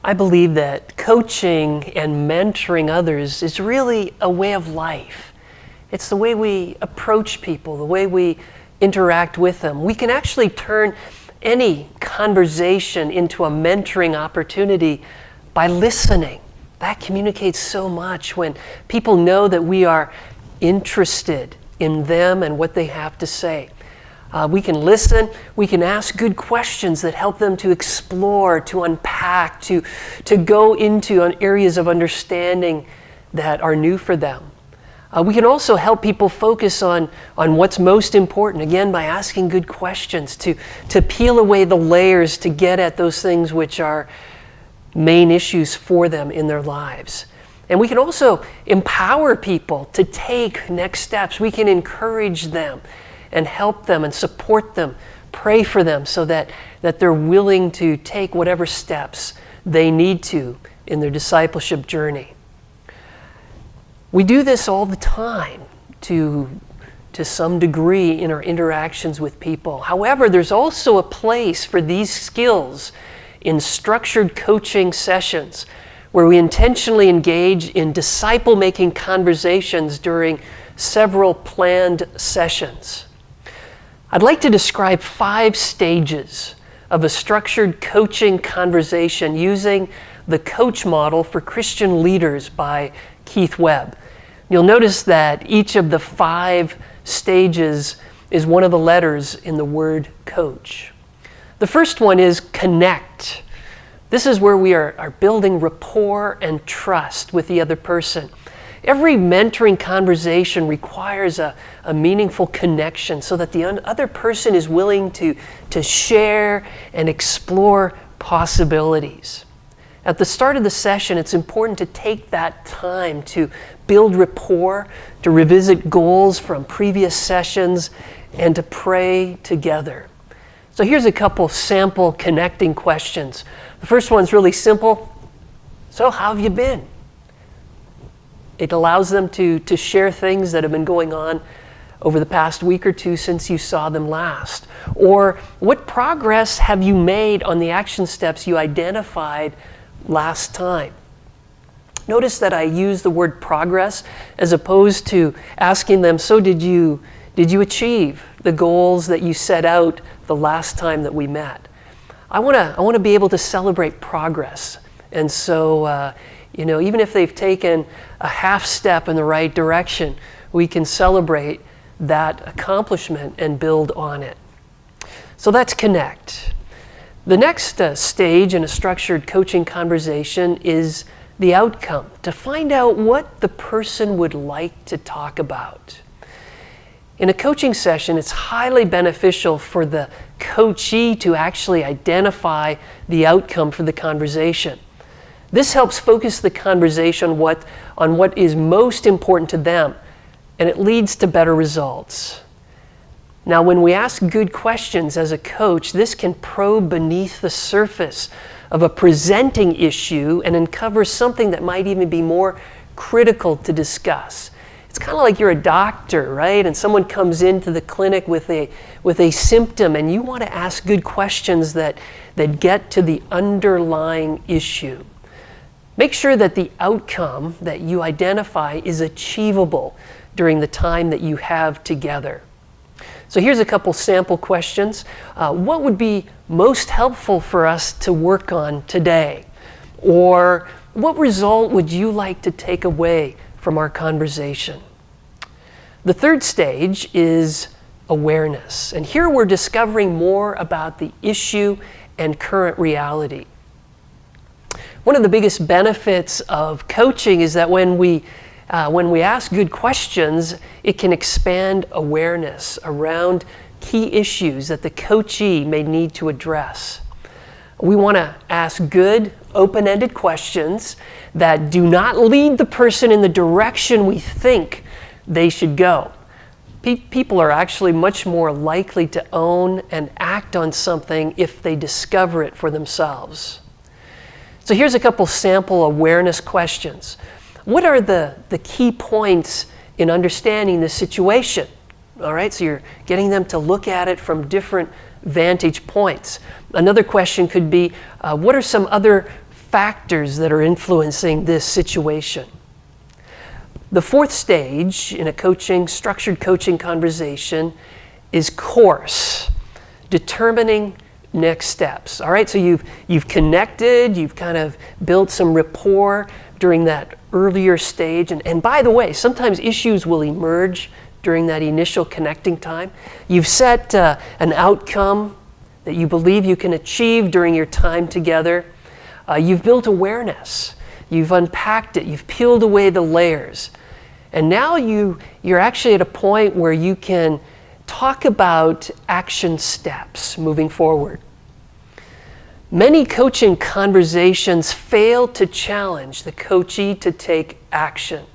I believe that coaching and mentoring others is really a way of life. It's the way we approach people, the way we interact with them. We can actually turn any conversation into a mentoring opportunity by listening. That communicates so much when people know that we are interested in them and what they have to say. We can listen, we can ask good questions that help them to explore, to unpack, to go into areas of understanding that are new for them. We can also help people focus on what's most important, again, by asking good questions, to peel away the layers to get at those things which are main issues for them in their lives. And we can also empower people to take next steps. We can encourage them and help them and support them, pray for them so that they're willing to take whatever steps they need to in their discipleship journey. We do this all the time to some degree in our interactions with people. However, there's also a place for these skills in structured coaching sessions where we intentionally engage in disciple-making conversations during several planned sessions. I'd like to describe 5 stages of a structured coaching conversation using the coach model for Christian leaders by Keith Webb. You'll notice that each of the 5 stages is one of the letters in the word coach. The first one is connect. This is where we are building rapport and trust with the other person. Every mentoring conversation requires a meaningful connection so that the other person is willing to share and explore possibilities. At the start of the session, it's important to take that time to build rapport, to revisit goals from previous sessions, and to pray together. So here's a couple sample connecting questions. The first one's really simple. So how have you been? It allows them to share things that have been going on over the past week or two since you saw them last. Or what progress have you made on the action steps you identified last time? Notice that I use the word progress as opposed to asking them, so did you achieve the goals that you set out the last time that we met? I want to be able to celebrate progress. And so, even if they've taken a half step in the right direction, we can celebrate that accomplishment and build on it. So that's connect. The next stage in a structured coaching conversation is the outcome, to find out what the person would like to talk about. In a coaching session, it's highly beneficial for the coachee to actually identify the outcome for the conversation. This helps focus the conversation on what is most important to them, and it leads to better results. Now, when we ask good questions as a coach, this can probe beneath the surface of a presenting issue and uncover something that might even be more critical to discuss. It's kind of like you're a doctor, right? And someone comes into the clinic with a symptom, and you want to ask good questions that get to the underlying issue. Make sure that the outcome that you identify is achievable during the time that you have together. So here's a couple sample questions. What would be most helpful for us to work on today? Or what result would you like to take away from our conversation? The third stage is awareness. And here we're discovering more about the issue and current reality. One of the biggest benefits of coaching is that when we ask good questions, it can expand awareness around key issues that the coachee may need to address. We want to ask good, open-ended questions that do not lead the person in the direction we think they should go. People are actually much more likely to own and act on something if they discover it for themselves. So here's a couple sample awareness questions. What are the key points in understanding the situation? All right, so you're getting them to look at it from different vantage points. Another question could be, what are some other factors that are influencing this situation. The fourth stage in a structured coaching conversation is course, determining next steps. All right, so you've connected, you've kind of built some rapport during that earlier stage. And by the way, sometimes issues will emerge during that initial connecting time. You've set an outcome that you believe you can achieve during your time together. You've built awareness. You've unpacked it. You've peeled away the layers. And now you're actually at a point where you can talk about action steps moving forward. Many coaching conversations fail to challenge the coachee to take action.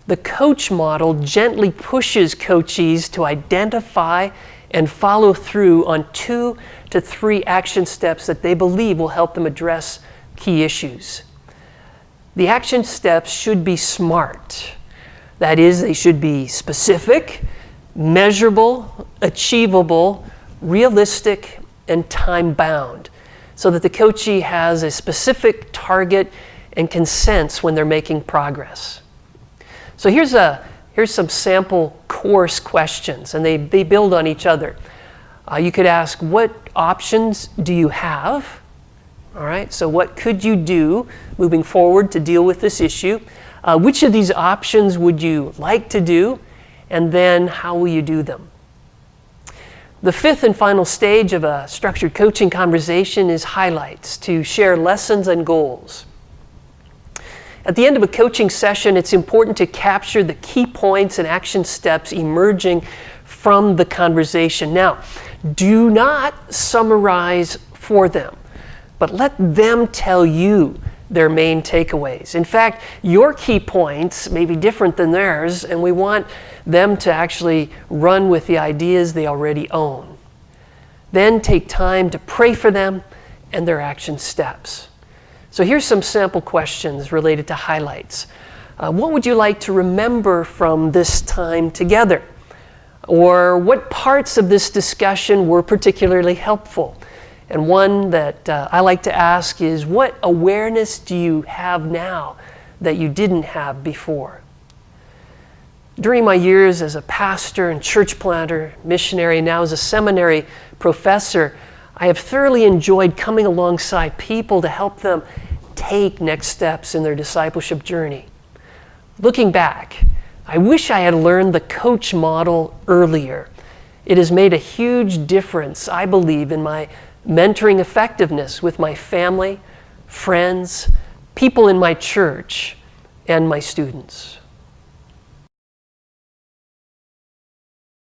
The coach model gently pushes coachees to identify and follow through on 2 to 3 action steps that they believe will help them address key issues. The action steps should be SMART. That is, they should be specific, measurable, achievable, realistic, and time-bound, so that the coachee has a specific target and can sense when they're making progress. So here's some sample course questions, and they build on each other. You could ask, what options do you have? All right, so what could you do moving forward to deal with this issue? Which of these options would you like to do? And then how will you do them? The fifth and final stage of a structured coaching conversation is highlights, to share lessons and goals. At the end of a coaching session, it's important to capture the key points and action steps emerging from the conversation. Now, do not summarize for them, but let them tell you their main takeaways. In fact, your key points may be different than theirs, and we want them to actually run with the ideas they already own. Then take time to pray for them and their action steps. So here's some sample questions related to highlights. What would you like to remember from this time together? Or what parts of this discussion were particularly helpful? And one that I like to ask is, what awareness do you have now that you didn't have before? During my years as a pastor and church planter, missionary, now as a seminary professor, I have thoroughly enjoyed coming alongside people to help them take next steps in their discipleship journey. Looking back, I wish I had learned the coach model earlier. It has made a huge difference, I believe, in my mentoring effectiveness with my family, friends, people in my church, and my students.